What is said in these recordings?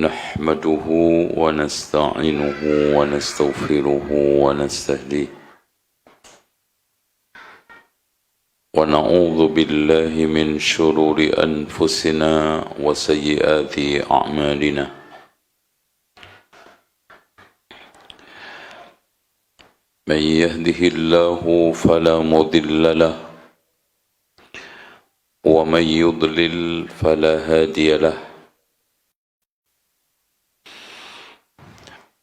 نحمده ونستعينه ونستغفره ونستهديه ونعوذ بالله من شرور أنفسنا وسيئات أعمالنا من يهده الله فلا مضل له ومن يضلل فلا هادي له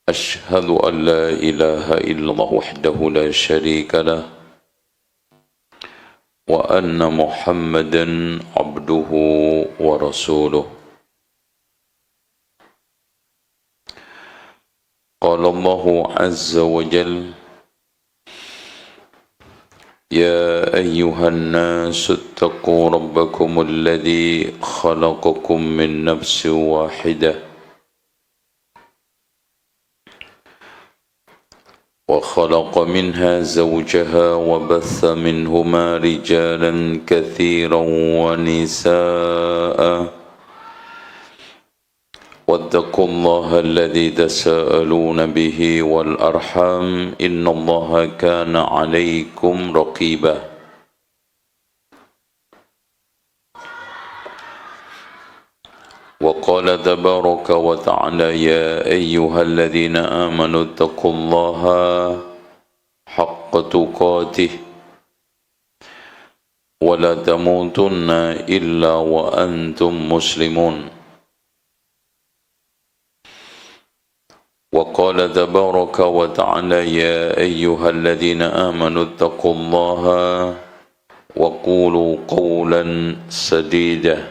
أشهد أن لا إله إلا الله وحده لا شريك له وأن محمدا عبده ورسوله قال الله عز وجل يا أيها الناس اتقوا ربكم الذي خلقكم من نفس واحدة وخلق منها زوجها وبث منهما رجالا كثيرا ونساء واتقوا الله الذي تساءلون به والأرحام إن الله كان عليكم رقيبا وقال تبارك وتعالى يا أيها الذين آمنوا اتقوا الله حق تقاته ولا تموتن إلا وأنتم مسلمون وقال تبارك وتعالى يا أيها الذين آمنوا اتقوا الله وقولوا قولا سديدا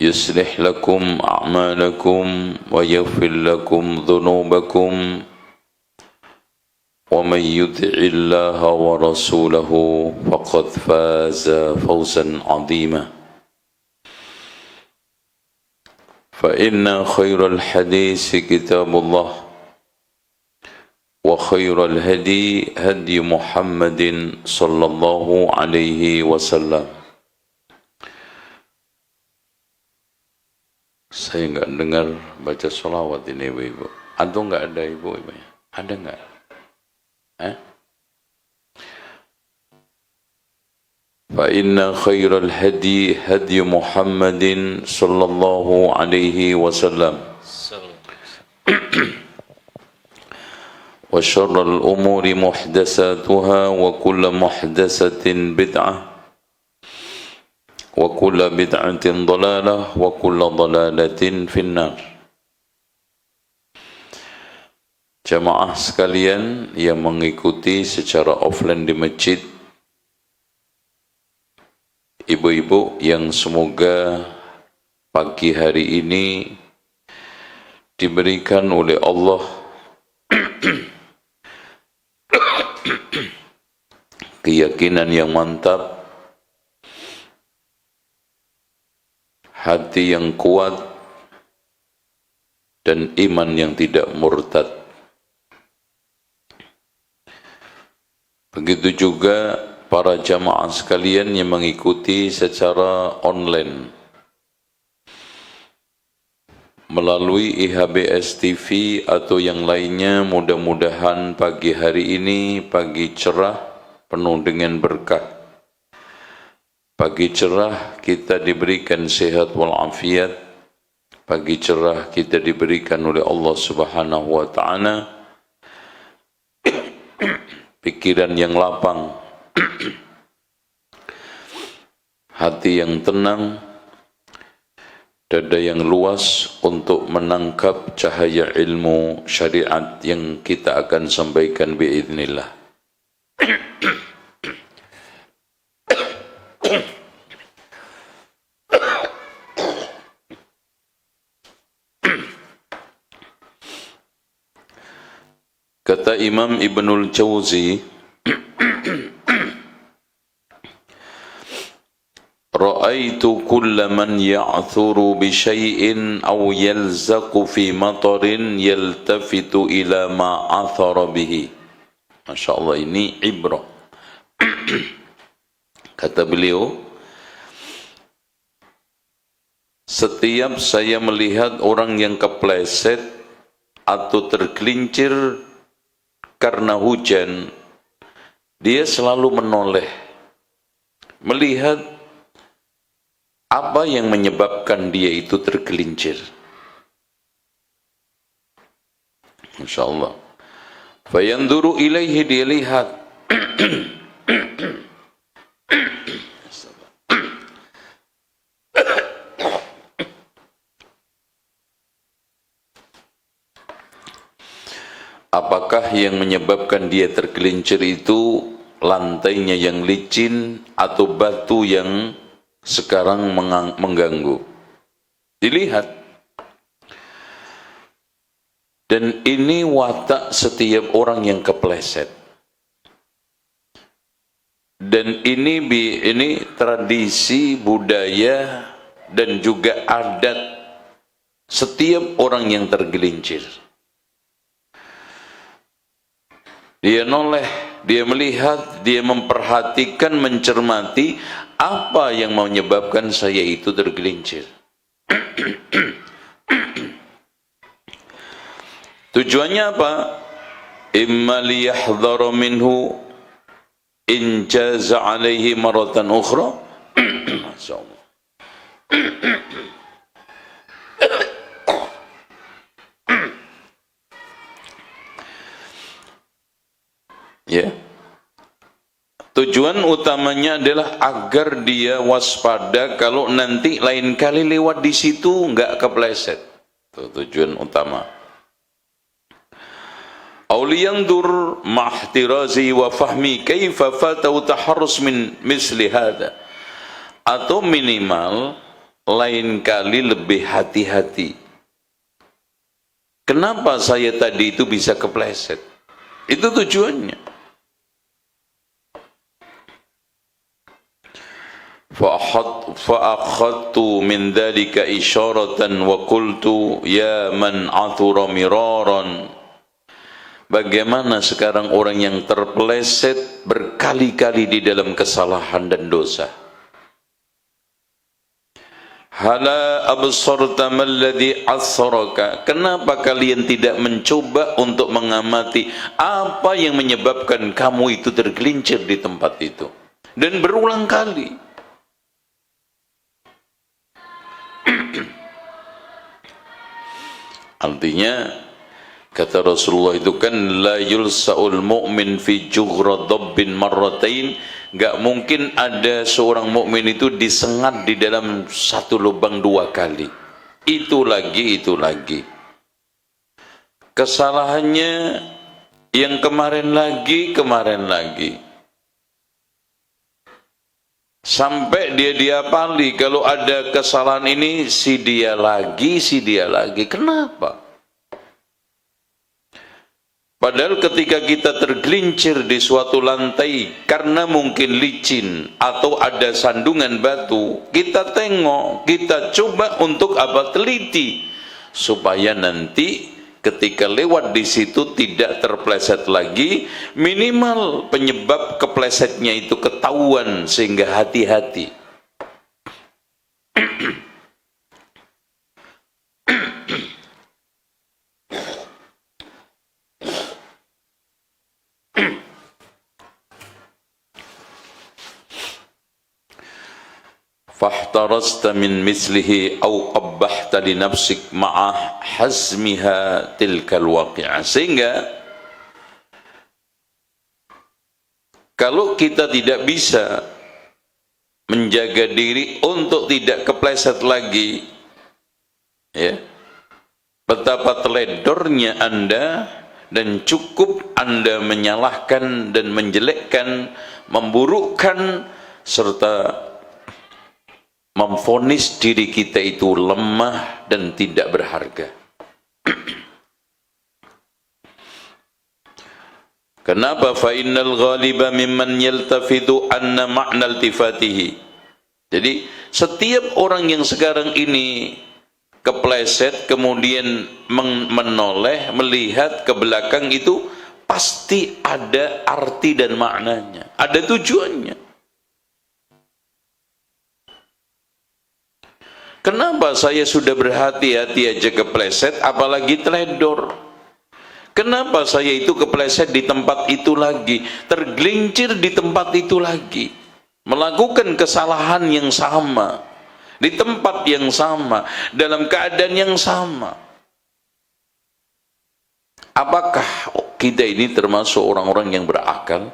يصلح لكم أعمالكم ويغفر لكم ذنوبكم ومن يطع الله ورسوله فقد فاز فوزا عظيما فإن خير الحديث كتاب الله وخير الهدي هدي محمد صلى الله عليه وسلم. Saya enggak dengar baca sholawat ini ibu-ibu. Atau enggak ada ibu-ibu? Ada enggak? فإن خير الهدي هدي محمد صلى الله عليه وسلم وشر الأمور محدثاتها وكل محدثة بدعة وكل بدعة ضلالة وكل ضلالة في النار. Jamaah sekalian yang mengikuti secara offline di masjid, ibu-ibu yang semoga pagi hari ini diberikan oleh Allah keyakinan yang mantap, hati yang kuat, dan iman yang tidak murtad. Begitu juga para jamaah sekalian yang mengikuti secara online melalui IHBS TV atau yang lainnya. Mudah-mudahan pagi hari ini pagi cerah penuh dengan berkah. Pagi cerah kita diberikan sehat walafiat. Pagi cerah kita diberikan oleh Allah Subhanahu wa taala pikiran yang lapang, hati yang tenang, dada yang luas untuk menangkap cahaya ilmu syariat yang kita akan sampaikan biiznillah. Kata Imam Ibnul Jauzi, Ra'aitu kulla man ya'thuru bi syai'in aw yalzaqu fi matarin yaltafitu ila ma athara bihi. Masya Allah, ini ibrah. Kata beliau, setiap saya melihat orang yang kepleset atau tergelincir karena hujan, dia selalu menoleh, melihat apa yang menyebabkan dia itu tergelincir. Masya Allah. Fayanduru ilaihi, dia lihat. Apakah yang menyebabkan dia tergelincir itu lantainya yang licin atau batu yang sekarang mengganggu? Dilihat. Dan ini watak setiap orang yang kepleset. Dan ini tradisi, budaya, dan juga adat setiap orang yang tergelincir. Dia noleh, dia melihat, dia memperhatikan, mencermati apa yang menyebabkan saya itu tergelincir. Tujuannya apa? Imma liyahdhara minhu in jaza alaihi maratan ukhra. Masyaallah. Ya. Tujuan utamanya adalah agar dia waspada kalau nanti lain kali lewat di situ enggak kepleset. Itu tujuan utama. Auliyandur mahtirazi wa fahmi kaifa fatau taharrus min misli hada, atau minimal lain kali lebih hati-hati. Kenapa saya tadi itu bisa kepleset? Itu tujuannya. Fa'akhadtu min dhalika isyaratan wa qultu ya man athura miraran. Bagaimana sekarang orang yang terpeleset berkali-kali di dalam kesalahan dan dosa? Hala absarta malladhi asraka. Kenapa kalian tidak mencoba untuk mengamati apa yang menyebabkan kamu itu tergelincir di tempat itu? Dan berulang kali. Artinya, kata Rasulullah itu kan, la yulsa'ul mu'min fi jughra dabbin marratain. Gak mungkin ada seorang mukmin itu disengat di dalam satu lubang dua kali. Itu lagi. Kesalahannya yang kemarin lagi. Sampai dia diapali, kalau ada kesalahan ini si dia lagi. Kenapa? Padahal ketika kita tergelincir di suatu lantai karena mungkin licin atau ada sandungan batu, kita tengok, kita coba untuk apa? Teliti, supaya nanti ketika lewat di situ tidak terpleset lagi, minimal penyebab keplesetnya itu ketahuan sehingga hati-hati. Fahtarasta min mislihi au qabbahta li nafsik ma'a hazmiha tilkal waqi'ah. Sehingga kalau kita tidak bisa menjaga diri untuk tidak kepleset lagi, ya, betapa teledornya Anda, dan cukup Anda menyalahkan dan menjelekkan, memburukkan, serta memvonis diri kita itu lemah dan tidak berharga. Kenapa? Fa innal ghaliba mimman yaltafitu anna ma'na iltifatihi. Jadi setiap orang yang sekarang ini kepleset kemudian menoleh, melihat ke belakang, itu pasti ada arti dan maknanya, ada tujuannya. Kenapa saya sudah berhati-hati aja kepleset, apalagi teledor? Kenapa saya itu kepleset di tempat itu lagi, tergelincir di tempat itu lagi, melakukan kesalahan yang sama, di tempat yang sama, dalam keadaan yang sama? Apakah kita ini termasuk orang-orang yang berakal?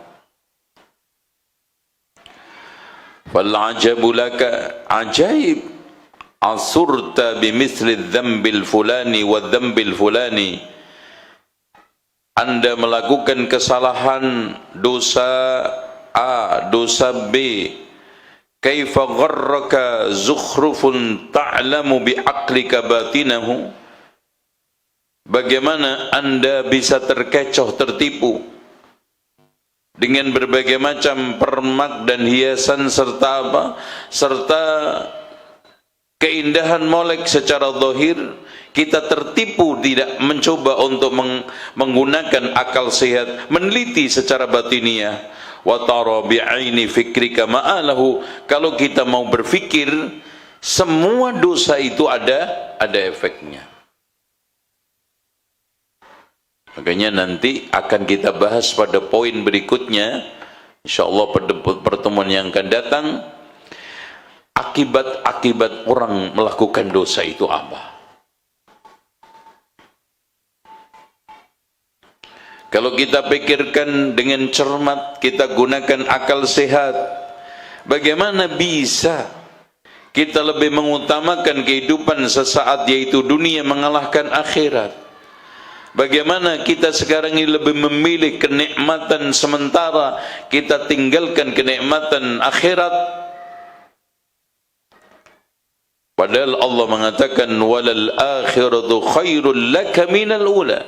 Fal ajabu laka ajaib asurta bimithli dzambil fulani wa dzambil fulani. Anda melakukan kesalahan dosa A, dosa B. Kaifa gharraka zukhrufun ta'lamu bi'aqlika batinahu. Bagaimana Anda bisa terkecoh, tertipu dengan berbagai macam permak dan hiasan serta apa? Serta keindahan molek secara zahir, kita tertipu, tidak mencoba untuk menggunakan akal sehat, meneliti secara batiniah. Wa tara bi'aini fikrika ma'alahu. Kalau kita mau berfikir, semua dosa itu ada efeknya. Makanya nanti akan kita bahas pada poin berikutnya, insyaallah pada pertemuan yang akan datang, akibat-akibat orang melakukan dosa itu apa. Kalau kita pikirkan dengan cermat, kita gunakan akal sehat, bagaimana bisa kita lebih mengutamakan kehidupan sesaat, yaitu dunia, mengalahkan akhirat? Bagaimana kita sekarang ini lebih memilih kenikmatan sementara, kita tinggalkan kenikmatan akhirat? Padahal Allah mengatakan walal akhiratu khairul laka minal ula.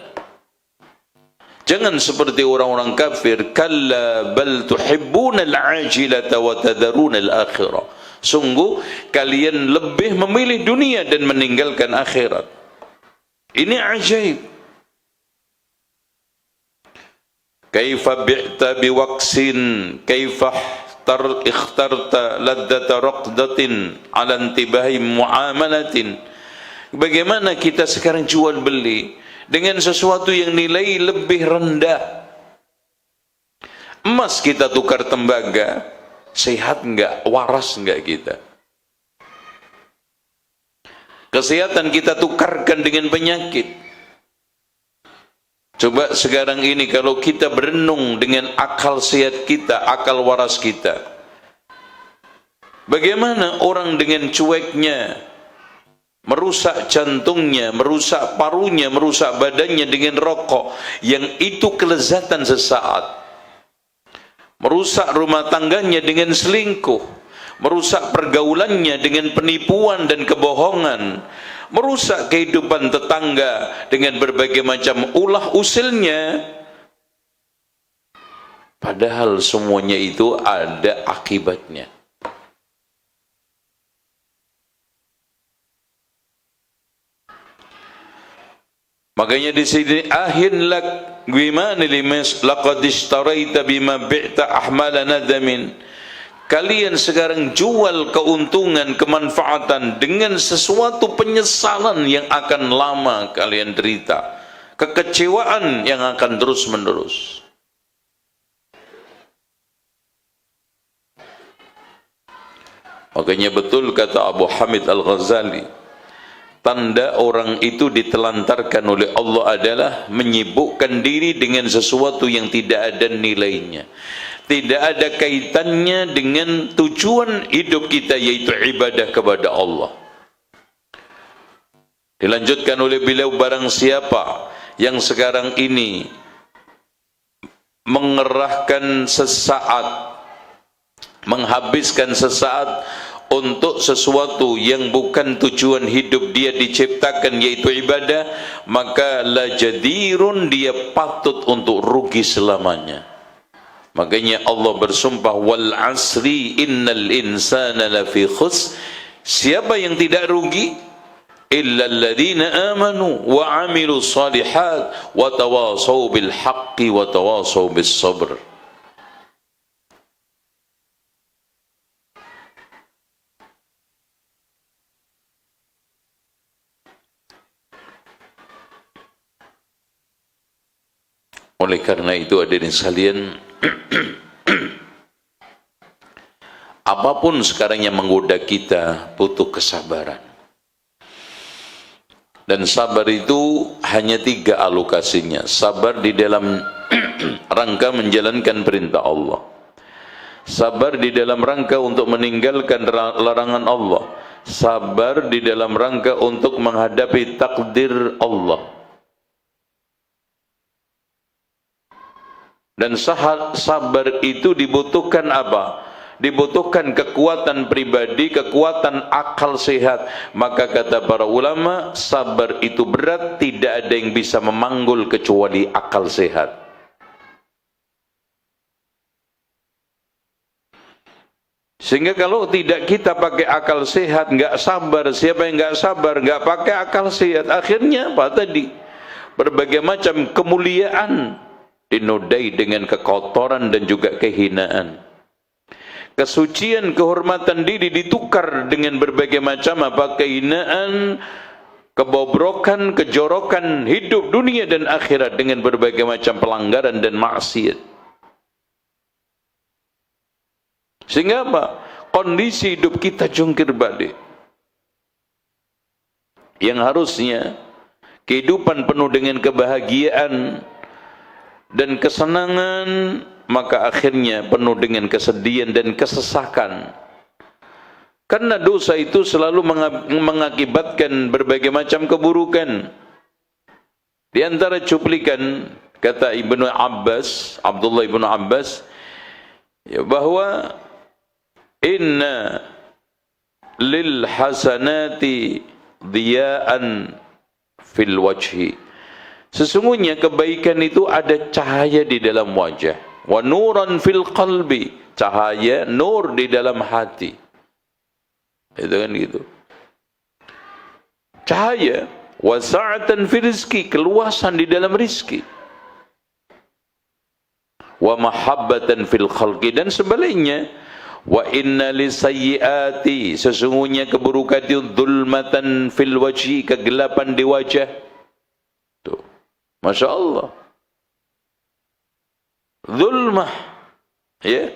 Jangan seperti orang-orang kafir, kalla bal tuhibbunal ajilata wa tadharunal akhirah. Sungguh kalian lebih memilih dunia dan meninggalkan akhirat. Ini ajaib. Kaifa bi'ta biwaksin, kaifa ikhtarta laddata raqdatin ala intibahi muamalatin. Bagaimana kita sekarang jual beli dengan sesuatu yang nilai lebih rendah? Emas kita tukar tembaga, sehat enggak, waras enggak kita? Kesehatan kita tukarkan dengan penyakit. Coba sekarang ini kalau kita berenung dengan akal sehat kita, akal waras kita, bagaimana orang dengan cueknya merusak jantungnya, merusak parunya, merusak badannya dengan rokok yang itu kelezatan sesaat, merusak rumah tangganya dengan selingkuh, merusak pergaulannya dengan penipuan dan kebohongan, merusak kehidupan tetangga dengan berbagai macam ulah usilnya. Padahal semuanya itu ada akibatnya. Makanya di sini ahin lak gimana limas laqad ishtaraita bima bi'ta ahmala nadamin. Kalian sekarang jual keuntungan, kemanfaatan dengan sesuatu penyesalan yang akan lama kalian derita, kekecewaan yang akan terus menerus. Makanya betul kata Abu Hamid Al-Ghazali, tanda orang itu ditelantarkan oleh Allah adalah menyibukkan diri dengan sesuatu yang tidak ada nilainya, tidak ada kaitannya dengan tujuan hidup kita, yaitu ibadah kepada Allah. Dilanjutkan oleh beliau, barang siapa yang sekarang ini mengerahkan sesaat, menghabiskan sesaat untuk sesuatu yang bukan tujuan hidup dia diciptakan, yaitu ibadah, maka la jadirun, dia patut untuk rugi selamanya. Makanya Allah bersumpah, wal asri innal insana lafi khus. Siapa yang tidak rugi? Illa alladhina amanu wa amilu salihat wa tawasaw bil haqqi wa tawasaw bis sabr. Oleh karena itu hadirin sekalian, apapun sekarang yang menggoda kita butuh kesabaran. Dan sabar itu hanya 3 alokasinya. Sabar di dalam rangka menjalankan perintah Allah. Sabar di dalam rangka untuk meninggalkan larangan Allah. Sabar di dalam rangka untuk menghadapi takdir Allah. Dan sabar itu dibutuhkan apa? Dibutuhkan kekuatan pribadi, kekuatan akal sehat. Maka kata para ulama, sabar itu berat, tidak ada yang bisa memanggul kecuali akal sehat. Sehingga kalau tidak kita pakai akal sehat, nggak sabar. Siapa yang nggak sabar, nggak pakai akal sehat, akhirnya apa tadi? Berbagai macam kemuliaan dinodai dengan kekotoran dan juga kehinaan. Kesucian, kehormatan diri ditukar dengan berbagai macam apa? Kehinaan, kebobrokan, kejorokan hidup dunia dan akhirat dengan berbagai macam pelanggaran dan maksiat. Sehingga apa? Kondisi hidup kita jungkir balik. Yang harusnya kehidupan penuh dengan kebahagiaan dan kesenangan, maka akhirnya penuh dengan kesedihan dan kesesakan. Karena dosa itu selalu mengakibatkan berbagai macam keburukan. Di antara cuplikan kata Ibnu Abbas, Abdullah Ibnu Abbas, ya, bahwa inna lil hasanati diya'an fil wajhi. Sesungguhnya kebaikan itu ada cahaya di dalam wajah. Wa nuran fil qalbi, cahaya nur di dalam hati. Itu kan gitu. Cahaya, wa sa'atan fil rizki, keluasan di dalam rizki. Wa mahabbatan fil khalqi, dan sebaliknya, wa inna lisayyiati, sesungguhnya keburukan itu dzulmatan fil wajhi, kegelapan di wajah. Tuh. Masya Allah. Zulmah, ya.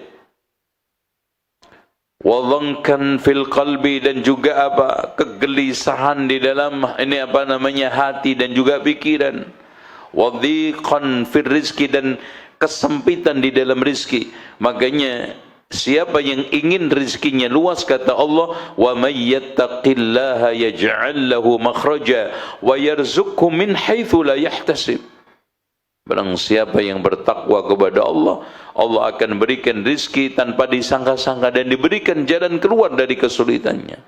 Wa dhankan fil qalbi, dan juga apa? Kegelisahan di dalam ini apa namanya? Hati dan juga pikiran. Wa dhiqan fil rizki, dan kesempitan di dalam rizki. Makanya siapa yang ingin rizkinya luas, kata Allah, wa may yattaqillaha yaj'al lahu makhraja wa yarzuqhu min haitsu la yahtasib. Barang siapa yang bertakwa kepada Allah, Allah akan berikan rizki tanpa disangka-sangka dan diberikan jalan keluar dari kesulitannya.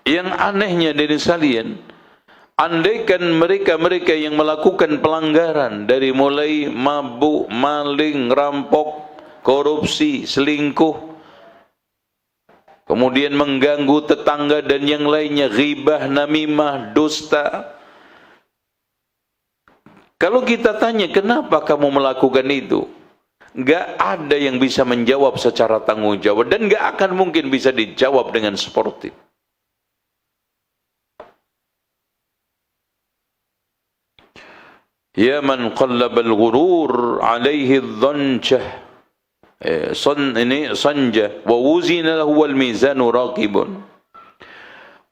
Yang anehnya dari sekalian, andaikan mereka-mereka yang melakukan pelanggaran dari mulai mabuk, maling, rampok, korupsi, selingkuh, kemudian mengganggu tetangga dan yang lainnya, ghibah, namimah, dusta. Kalau kita tanya, kenapa kamu melakukan itu? Gak ada yang bisa menjawab secara tanggung jawab, dan gak akan mungkin bisa dijawab dengan sportif. Ya man qallabal ghurur alaihi dhanjah sanja wa wuzina lahu wal mizanu raqibun.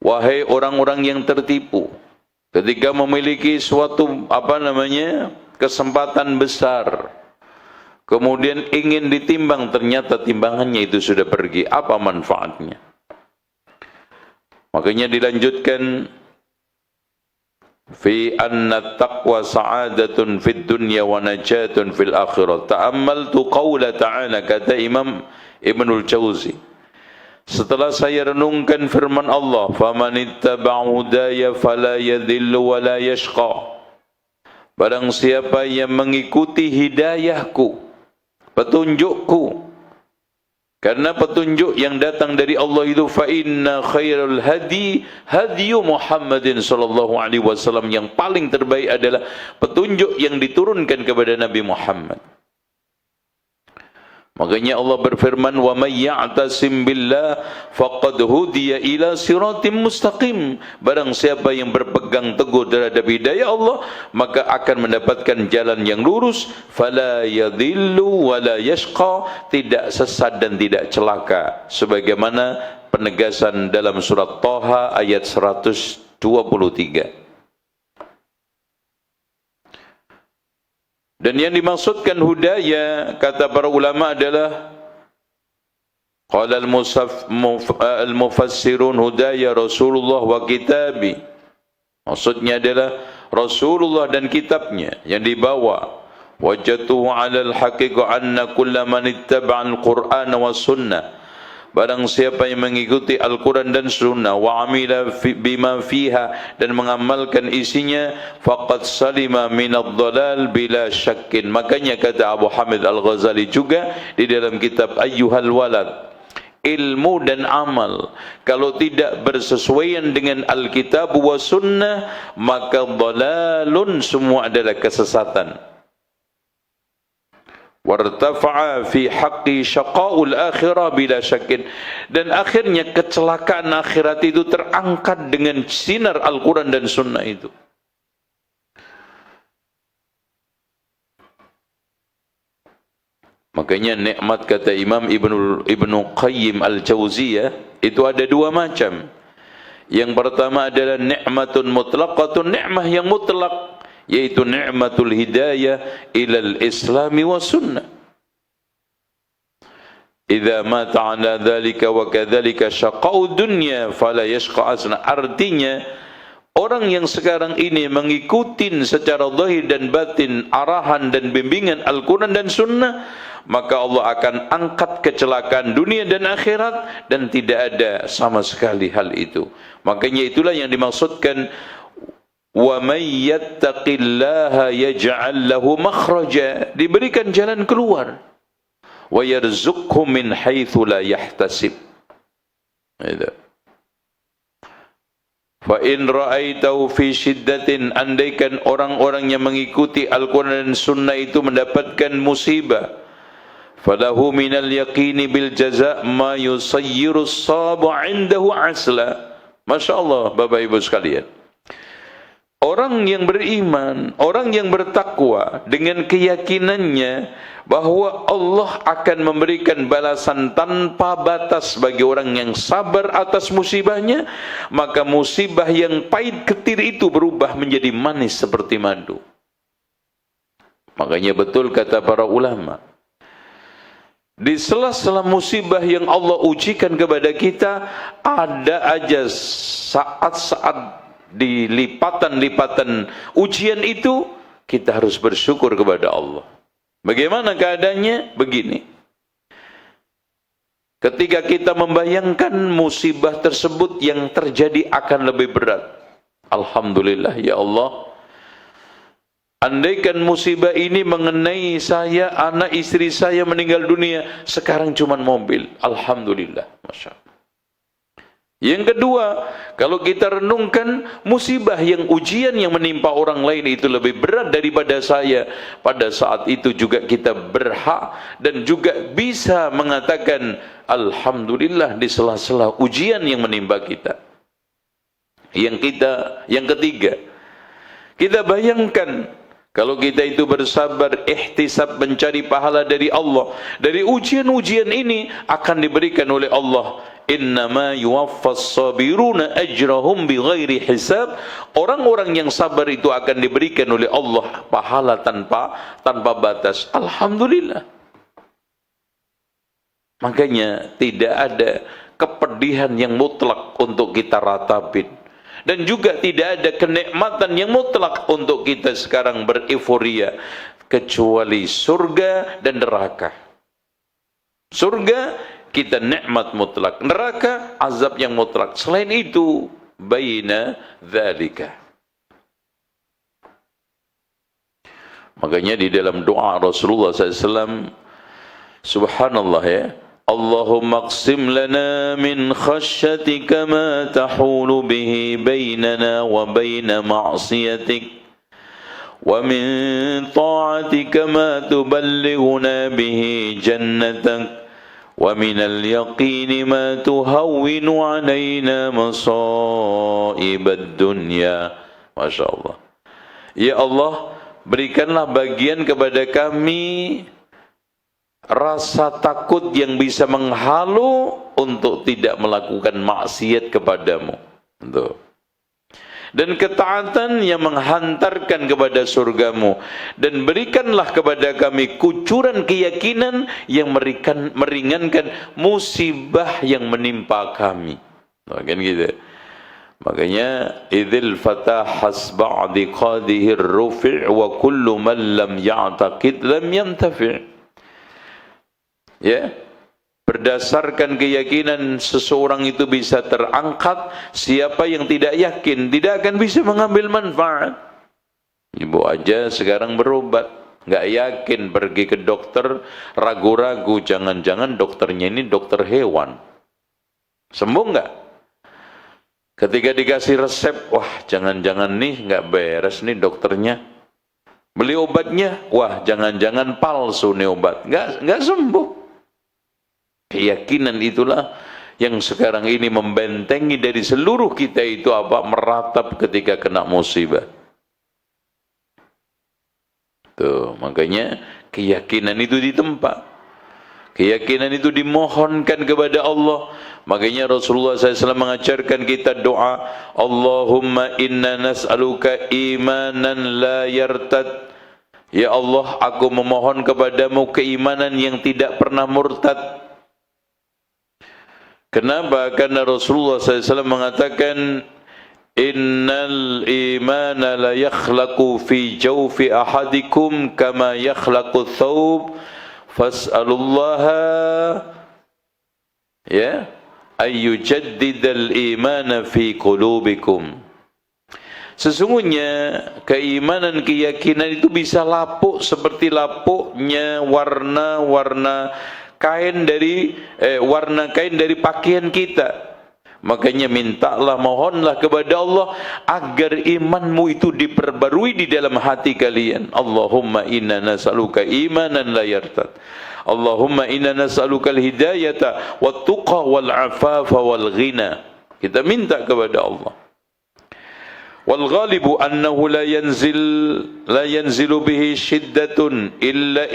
Wahai orang-orang yang tertipu ketika memiliki suatu kesempatan besar, kemudian ingin ditimbang, ternyata timbangannya itu sudah pergi, apa manfaatnya? Makanya dilanjutkan, fi anna taqwa sa'adatun fid dunya wa najatun fil akhirah. Ta'ammaltu qawla ta'ala, kata Imam Ibnul Jauzi, setelah saya renungkan firman Allah, faman ittaba'a hudaya fala yadhillu wa la yashqa. Barang siapa yang mengikuti hidayahku, petunjukku, karena petunjuk yang datang dari Allah itu, fa inna khairul hadi hadiyu Muhammadin sallallahu alaihi wasallam, yang paling terbaik adalah petunjuk yang diturunkan kepada Nabi Muhammad. Makanya Allah berfirman, wa may ya'tasim billah faqad hudiya ila siratim mustaqim. Barang siapa yang berpegang teguh terhadap hidayah Allah, maka akan mendapatkan jalan yang lurus. Fala yadhillu wa la yashqa, tidak sesat dan tidak celaka, sebagaimana penegasan dalam surat Thaha ayat 123. Dan yang dimaksudkan hudaya, kata para ulama, adalah qala al-mufassirun hudaya Rasulullah wa kitabi. Maksudnya adalah Rasulullah dan kitabnya yang dibawa. Wajatuhu 'ala al-haqiqah anna kulla man ittaba'a al-Qur'an wa sunnah. Barang siapa yang mengikuti Al-Quran dan Sunnah, wa amila bima fiha, dan mengamalkan isinya, faqad salima minad dhalal bila syakkin. Makanya kata Abu Hamid Al-Ghazali juga di dalam kitab Ayyuhal Walad, ilmu dan amal kalau tidak bersesuaian dengan Alkitab wa Sunnah, maka dhalalun, semua adalah kesesatan. Wartafa'a fi haqqi syaqa'ul akhirah bila syakin, dan akhirnya kecelakaan akhirat itu terangkat dengan sinar Al-Quran dan Sunnah itu. Makanya nikmat, kata Imam Ibnu Qayyim Al-Jauziyah, itu ada dua macam. Yang pertama adalah nikmatun mutlaqatun, nikmah yang mutlak, yaitu ni'matul hidayah ilal islami wa sunnah. Idza mata ala dhalika wa kadzalika syaqa'u dunya fala yashqa asna. Artinya, orang yang sekarang ini mengikuti secara zahir dan batin arahan dan bimbingan Al-Quran dan Sunnah, maka Allah akan angkat kecelakaan dunia dan akhirat, dan tidak ada sama sekali hal itu. Makanya itulah yang dimaksudkan wa may yattaqillaha yaj'al lahu makhraja, diberikan jalan keluar, wa yarzuqhu min haitsu la yahtasib. Fa in ra'aitahu fi shiddatin, andaikan orang-orang yang mengikuti Al-Quran dan Sunnah itu mendapatkan musibah, falahu minal yaqini bil jaza' ma yusayyiru as-sabu 'indahu asla. Masya Allah, Bapak Ibu sekalian, orang yang beriman, orang yang bertakwa, dengan keyakinannya bahwa Allah akan memberikan balasan tanpa batas bagi orang yang sabar atas musibahnya, maka musibah yang pahit ketir itu berubah menjadi manis seperti madu. Makanya betul kata para ulama, di sela-sela musibah yang Allah ujikan kepada kita, ada aja saat-saat di lipatan-lipatan ujian itu kita harus bersyukur kepada Allah. Bagaimana keadaannya? Begini. Ketika kita membayangkan musibah tersebut yang terjadi akan lebih berat, alhamdulillah ya Allah, andaikan musibah ini mengenai saya, anak istri saya meninggal dunia, sekarang cuma mobil, alhamdulillah, masya Allah. Yang kedua, kalau kita renungkan musibah yang ujian yang menimpa orang lain itu lebih berat daripada saya, pada saat itu juga kita berhak dan juga bisa mengatakan alhamdulillah di sela-sela ujian yang menimpa kita. Yang ketiga, kita bayangkan kalau kita itu bersabar, ihtisab, mencari pahala dari Allah, dari ujian-ujian ini akan diberikan oleh Allah. Innama yuwaffas sabiruna ajrahum bighairi hisab. Orang-orang yang sabar itu akan diberikan oleh Allah pahala tanpa batas. Alhamdulillah. Makanya tidak ada kepedihan yang mutlak untuk kita ratapin, dan juga tidak ada kenikmatan yang mutlak untuk kita sekarang bereforia, kecuali surga dan neraka. Surga kita nikmat mutlak, neraka azab yang mutlak. Selain itu, baina dzalika. Makanya di dalam doa Rasulullah SAW, subhanallah ya, Allahumma qsim lana min khasyatika ma tahulu bihi bainana wa baina ma'siyatik, ومن طاعتك ما تبلغنا به جنتك ومن اليقين ما تهون علينا مصائب الدنيا. Masya Allah. Ya Allah, berikanlah bagian kepada kami rasa takut yang bisa menghalu untuk tidak melakukan maksiat kepadamu. Dan ketaatan yang menghantarkan kepada surgamu. Dan berikanlah kepada kami kucuran keyakinan yang meringankan musibah yang menimpa kami. Kan gitu. Makanya idzil fatah hasba'di qadihir rufi' wa kullu man lam ya'taqid lam yantafi'. Ya, berdasarkan keyakinan seseorang itu bisa terangkat, siapa yang tidak yakin tidak akan bisa mengambil manfaat. Ibu aja sekarang berobat, nggak yakin, pergi ke dokter, ragu-ragu, jangan-jangan dokternya ini dokter hewan. Sembuh nggak? Ketika dikasih resep, wah jangan-jangan nih nggak beres nih dokternya. Beli obatnya, wah jangan-jangan palsu nih obat, nggak sembuh. Keyakinan itulah yang sekarang ini membentengi dari seluruh kita itu apa? Meratap ketika kena musibah. Tuh, makanya keyakinan itu ditempa. Keyakinan itu dimohonkan kepada Allah. Makanya Rasulullah SAW mengajarkan kita doa, Allahumma inna nas'aluka imanan la yartad. Ya Allah, aku memohon kepadamu keimanan yang tidak pernah murtad. Kenapa? Karena Rasulullah SAW mengatakan, innal imana la yakhlaqu fi jawfi ahadikum kama yakhlaqu thawb fas'alullaha ya ayyujaddidal imana fi qulubikum. Sesungguhnya keimanan, keyakinan itu bisa lapuk seperti lapuknya warna-warna kain dari warna kain dari pakaian kita. Makanya mintalah, mohonlah kepada Allah agar imanmu itu diperbarui di dalam hati kalian. Allahumma inna nas'aluka imanan la yartad. Allahumma inna nas'aluka al-hidayata wat-tuqa wal-afafa wal-ghina. Kita minta kepada Allah. Wal ghalibu annahu la yanzilu bihi shiddatun illa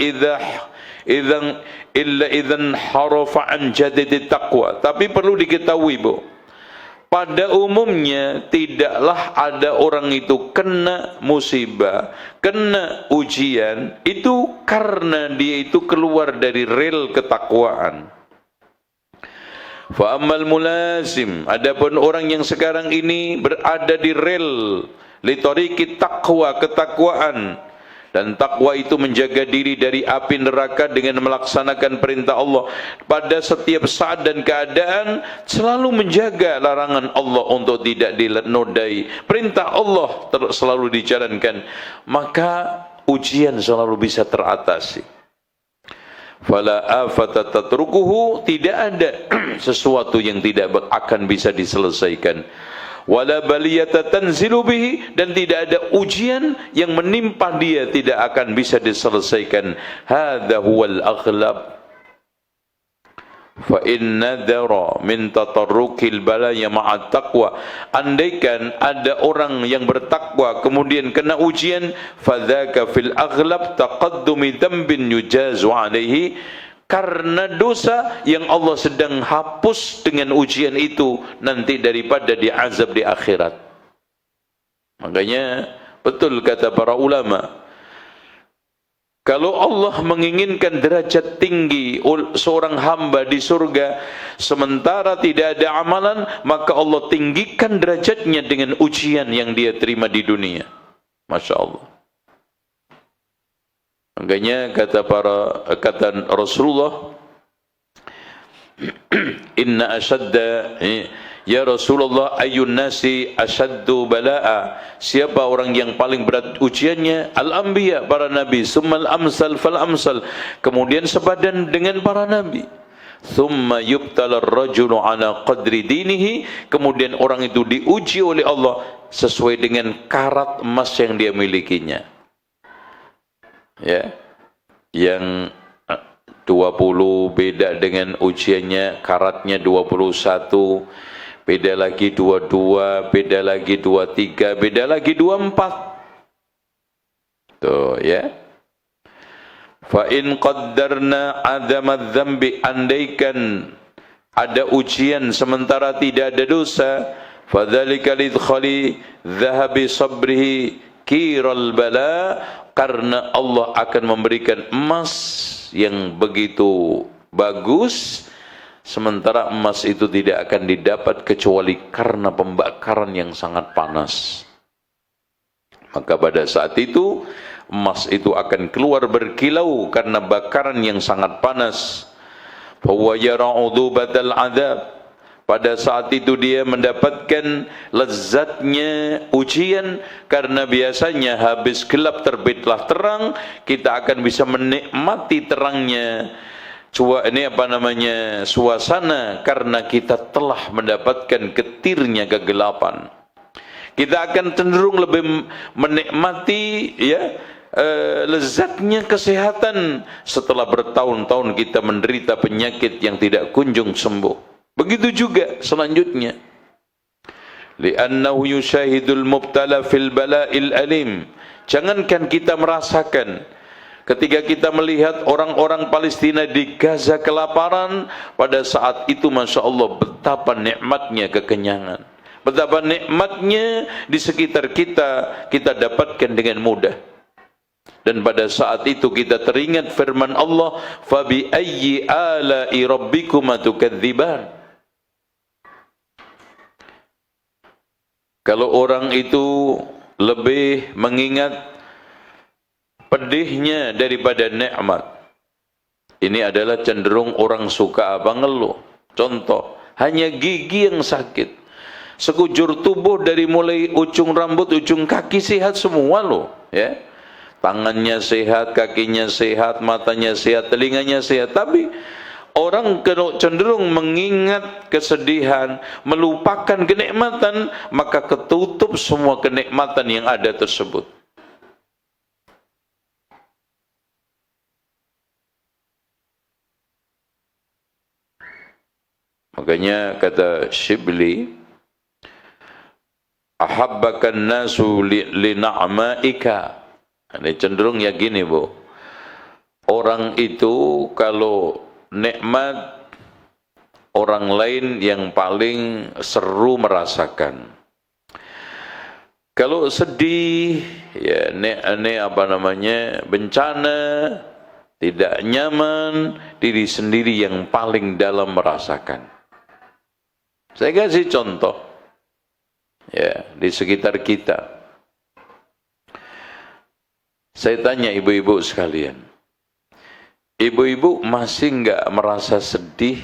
idzan harafa an jadid taqwa. Tapi perlu diketahui, Bu, pada umumnya tidaklah ada orang itu kena musibah, kena ujian itu karena dia itu keluar dari rel ketakwaan. Fa ammal mulazim, adapun orang yang sekarang ini berada di rel li tariqit taqwa, ketakwaan. Dan takwa itu menjaga diri dari api neraka dengan melaksanakan perintah Allah pada setiap saat dan keadaan, selalu menjaga larangan Allah untuk tidak dinodai, perintah Allah selalu dijalankan, maka ujian selalu bisa teratasi. Fala afata tatrukuhu, tidak ada sesuatu yang tidak akan bisa diselesaikan. Wala baliyata tanzilu bihi, dan tidak ada ujian yang menimpa dia tidak akan bisa diselesaikan. Hadza huwal aghlab. Fa inna dara min tatarrukil balaya ma'at taqwa. Andaikan ada orang yang bertakwa kemudian kena ujian, fadzaka fil aghlab taqaddumi dhanbin yujazu alaihi, karena dosa yang Allah sedang hapus dengan ujian itu nanti daripada diazab di akhirat. Makanya betul kata para ulama, kalau Allah menginginkan derajat tinggi seorang hamba di surga sementara tidak ada amalan, maka Allah tinggikan derajatnya dengan ujian yang dia terima di dunia. Masya Allah. Makanya kata Rasulullah, inna ashadda, ya Rasulullah, ayyun nasi ashaddu bala'a, siapa orang yang paling berat ujiannya? Al-anbiya, para nabi, summal amsal fal amsal, kemudian sepadan dengan para nabi. Thumma yubtala ar-rajulu ala qadri dinihi, kemudian orang itu diuji oleh Allah sesuai dengan karat emas yang dia milikinya. ya, yang 20 beda dengan ujiannya, karatnya 21, beda lagi 22, beda lagi 23, beda lagi 24. Tuh ya. Fa in qaddarna adamad dzambi, andaikan ada ujian sementara tidak ada dosa, fadzalika lidkhali dhahabi sabrihi kiral bala, karena Allah akan memberikan emas yang begitu bagus, sementara emas itu tidak akan didapat kecuali karena pembakaran yang sangat panas. Maka pada saat itu emas itu akan keluar berkilau karena bakaran yang sangat panas. Fahuwa yara'udhu batal adab, pada saat itu dia mendapatkan lezatnya ujian, karena biasanya habis gelap terbitlah terang, kita akan bisa menikmati terangnya suasana, karena kita telah mendapatkan getirnya kegelapan. Kita akan cenderung lebih menikmati lezatnya kesehatan setelah bertahun-tahun kita menderita penyakit yang tidak kunjung sembuh. Begitu juga selanjutnya. Li'annahu yushahidul mubtala fil bala'il alim. Jangankan kita merasakan, ketika kita melihat orang-orang Palestina di Gaza kelaparan, pada saat itu Masya Allah betapa nikmatnya kekenyangan, betapa nikmatnya di sekitar kita dapatkan dengan mudah. Dan pada saat itu kita teringat firman Allah, fabi ayyi ala'i rabbikuma tukadziban. Kalau orang itu lebih mengingat pedihnya daripada nikmat, ini adalah cenderung orang suka apa? Ngeluh. Contoh, hanya gigi yang sakit, sekujur tubuh dari mulai ujung rambut, ujung kaki sehat semua loh, ya. Tangannya sehat, kakinya sehat, matanya sehat, telinganya sehat. Tapi orang cenderung mengingat kesedihan, melupakan kenikmatan, maka ketutup semua kenikmatan yang ada tersebut. Makanya kata Shibli, ahabbakan nasu li na'maika. Ini cenderung ya gini, Bu. Orang itu kalau nikmat, orang lain yang paling seru merasakan. Kalau sedih, ya bencana, tidak nyaman, diri sendiri yang paling dalam merasakan. Saya kasih contoh, ya, di sekitar kita. Saya tanya ibu-ibu sekalian, ibu-ibu masih enggak merasa sedih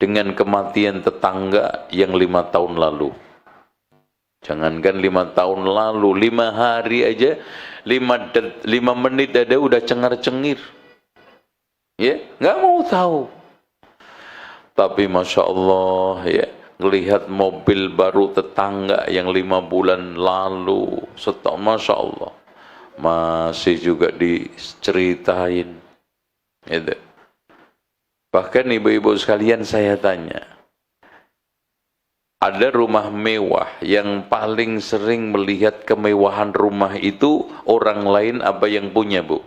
dengan kematian tetangga yang 5 tahun lalu? Jangankan 5 tahun lalu, 5 hari aja, 5 menit ada udah cengar-cengir. Ya, enggak mau tahu. Tapi Masya Allah, ya, melihat mobil baru tetangga yang 5 bulan lalu, setahun, Masya Allah, masih juga diceritain. Gitu. Bahkan ibu-ibu sekalian, saya tanya, ada rumah mewah yang paling sering melihat kemewahan rumah itu orang lain apa yang punya, Bu?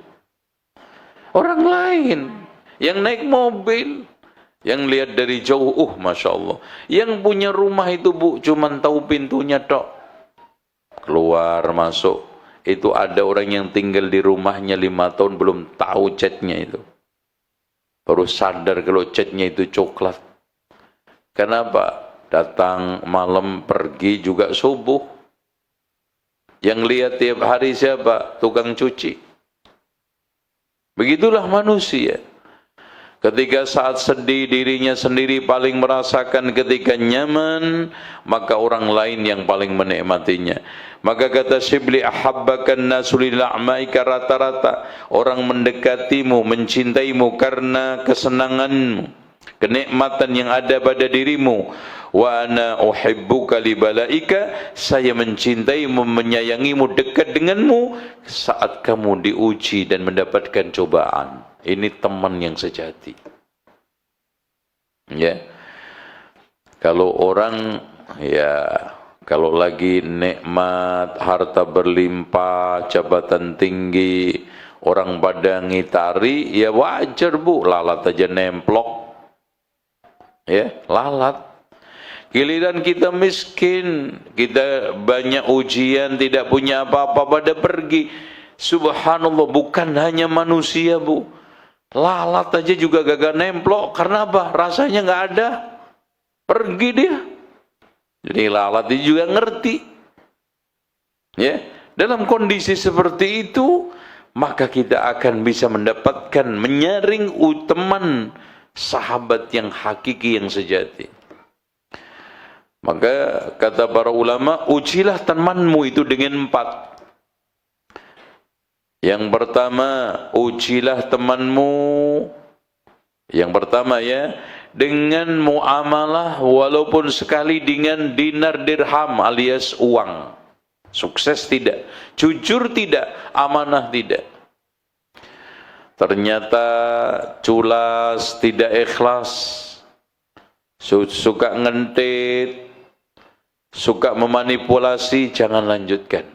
Orang lain yang naik mobil, yang lihat dari jauh, Masya Allah. Yang punya rumah itu, Bu, cuman tahu pintunya tok, keluar masuk. Itu ada orang yang tinggal di rumahnya 5 tahun belum tahu catnya itu. Baru sadar kalau catnya itu coklat. Kenapa? Datang malam, pergi juga subuh. Yang lihat tiap hari siapa? Tukang cuci. Begitulah manusia. Ketika saat sedih dirinya sendiri paling merasakan, ketika nyaman maka orang lain yang paling menikmatinya. Maka kata Syibli, ahabbakan nasu lil'amaika, rata-rata orang mendekatimu, mencintaimu karena kesenanganmu, kenikmatan yang ada pada dirimu. Wa ana uhibbuka li balaika, saya mencintaimu, menyayangimu, dekat denganmu saat kamu diuji dan mendapatkan cobaan. Ini teman yang sejati. Ya. Kalau orang kalau lagi nikmat, harta berlimpah, jabatan tinggi, orang pada ngitari, ya wajar bu, lalat aja nemplok. Ya, lalat. Giliran kita miskin, kita banyak ujian, tidak punya apa-apa, pada pergi. Subhanallah, bukan hanya manusia bu, lalat aja juga gagal nemplok. Karena apa? Rasanya nggak ada, pergi dia. Jadi lalat itu juga ngerti. Ya, dalam kondisi seperti itu, maka kita akan bisa mendapatkan, menyaring teman, sahabat yang hakiki, yang sejati. Maka kata para ulama, ujilah temanmu itu dengan 4. Yang pertama, ujilah temanmu. Yang pertama ya, dengan muamalah walaupun sekali dengan dinar dirham alias uang. Sukses tidak, jujur tidak, amanah tidak. Ternyata culas, tidak ikhlas, suka ngentit, suka memanipulasi, jangan lanjutkan.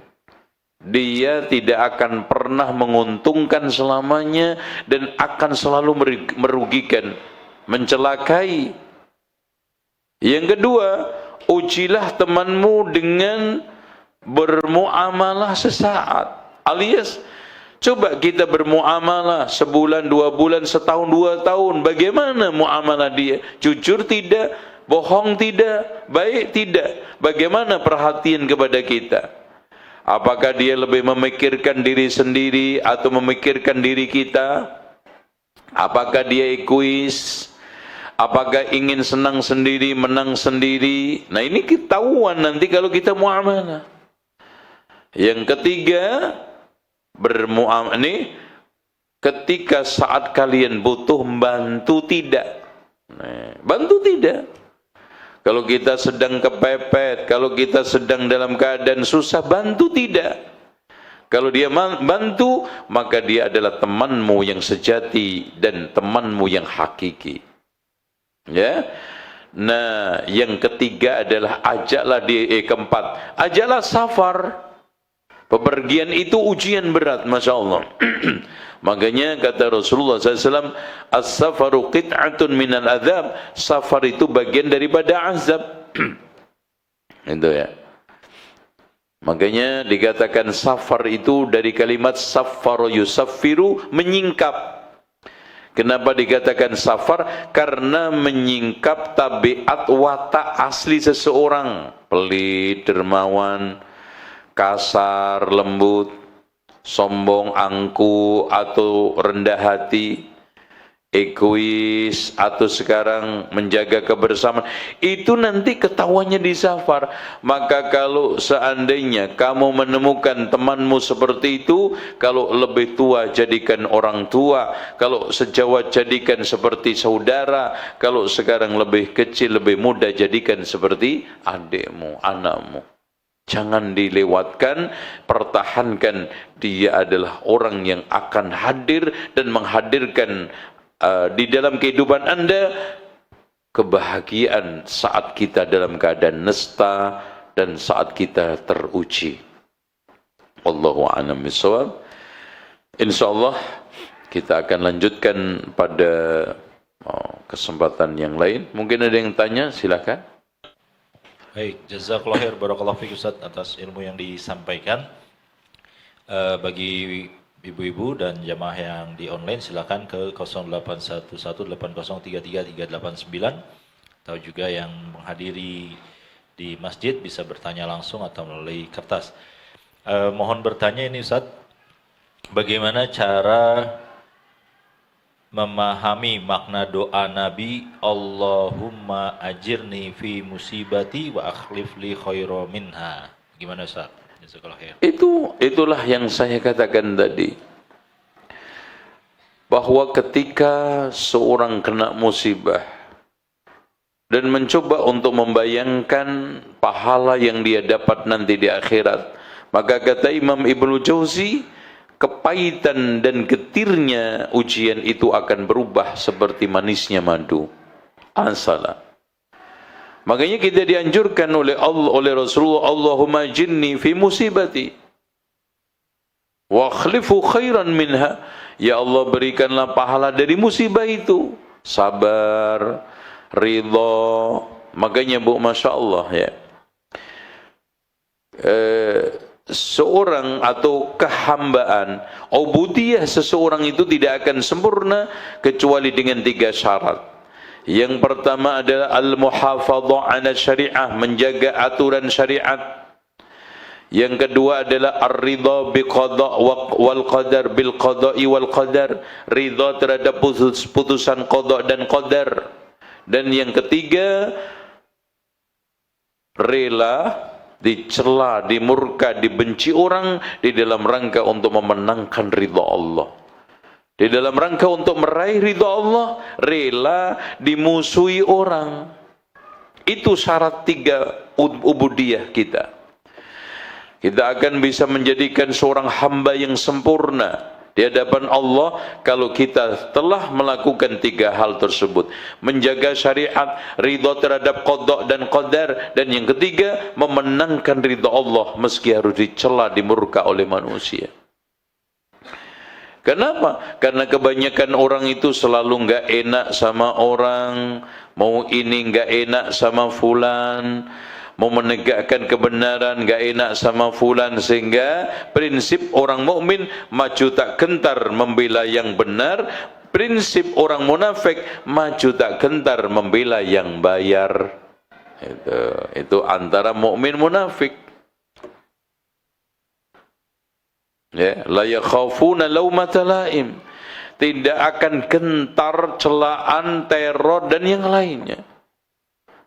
Dia tidak akan pernah menguntungkan selamanya dan akan selalu merugikan, mencelakai. Yang kedua, ujilah temanmu dengan bermuamalah sesaat. Alias, coba kita bermuamalah sebulan, 2 bulan, setahun, 2 tahun. Bagaimana muamalah dia? Jujur tidak? Bohong tidak? Baik tidak? Bagaimana perhatian kepada kita? Apakah dia lebih memikirkan diri sendiri atau memikirkan diri kita? Apakah dia egois? Apakah ingin senang sendiri, menang sendiri? Nah ini ketahuan nanti kalau kita muamalah. Yang ketiga, bermuamalah ini ketika saat kalian butuh, bantu tidak? Nah, bantu tidak? Kalau kita sedang kepepet, kalau kita sedang dalam keadaan susah, bantu tidak? Kalau dia bantu, maka dia adalah temanmu yang sejati dan temanmu yang hakiki. Ya. Nah, yang ketiga adalah ajaklah dia, keempat, ajaklah safar. Pepergian itu ujian berat, Masya Allah. Makanya kata Rasulullah SAW, as-safaru qit'atun minal azab. Safar itu bagian daripada azab. Itu ya. Makanya dikatakan safar itu dari kalimat safaro yusaffiru, menyingkap. Kenapa dikatakan safar? Karena menyingkap tabiat watak asli seseorang. Pelit, dermawan, kasar, lembut, sombong, angkuh, atau rendah hati, egois, atau sekarang menjaga kebersamaan. Itu nanti ketahuannya di safar. Maka kalau seandainya kamu menemukan temanmu seperti itu, kalau lebih tua jadikan orang tua, kalau sejawat jadikan seperti saudara, kalau sekarang lebih kecil, lebih muda jadikan seperti adikmu, anakmu. Jangan dilewatkan, pertahankan. Dia adalah orang yang akan hadir dan menghadirkan di dalam kehidupan Anda kebahagiaan saat kita dalam keadaan nesta dan saat kita teruji. Wallahu a'lam bishawab. Insyaallah kita akan lanjutkan pada kesempatan yang lain. Mungkin ada yang tanya, silakan. Baik, jazakallahu khair, barakallahu fiik Ustaz atas ilmu yang disampaikan. Bagi ibu-ibu dan jamaah yang di online silakan ke 081180333389 atau juga yang menghadiri di masjid bisa bertanya langsung atau melalui kertas. Mohon bertanya ini Ustaz, bagaimana cara memahami makna doa Nabi Allahumma ajirni fi musibati wa akhlif li khaira minha? Gimana Ustaz? Jazakallahu khair. Itulah yang saya katakan tadi. Bahwa ketika seorang kena musibah, dan mencoba untuk membayangkan pahala yang dia dapat nanti di akhirat. Maka kata Imam Ibnu Jauzi, kepahitan dan getirnya ujian itu akan berubah seperti manisnya madu. Asala. Makanya kita dianjurkan oleh Allah, oleh Rasulullah, Allahumma jinni fi musibati wa khlifu khairan minha. Ya Allah, berikanlah pahala dari musibah itu. Sabar, ridha. Makanya Bu, Masya Allah ya, seorang atau kehambaan, ubudiyah seseorang itu tidak akan sempurna kecuali dengan 3 syarat. Yang pertama adalah al-muhafadhah 'ala syariah, menjaga aturan syariat. Yang kedua adalah ar-ridha biqada' wal qadar, bil qada'i wal qadar, ridha terhadap putusan qada' dan qadar. Dan yang ketiga, rela dicela, dimurka, dibenci orang di dalam rangka untuk memenangkan ridha Allah. Di dalam rangka untuk meraih ridha Allah, rela dimusuhi orang. Itu syarat 3 ubudiyah kita. Kita akan bisa menjadikan seorang hamba yang sempurna di hadapan Allah kalau kita telah melakukan 3 hal tersebut. Menjaga syariat, ridha terhadap qada dan qadar, dan yang ketiga, memenangkan ridha Allah meski harus dicela, dimurka oleh manusia. Kenapa? Karena kebanyakan orang itu selalu nggak enak sama orang, mau ini nggak enak sama fulan, mau menegakkan kebenaran nggak enak sama fulan, sehingga prinsip orang mukmin maju tak gentar membela yang benar, prinsip orang munafik maju tak gentar membela yang bayar. Itu antara mukmin munafik. Ya, la yakhafuna laumata laim, tidak akan gentar celaan, teror dan yang lainnya.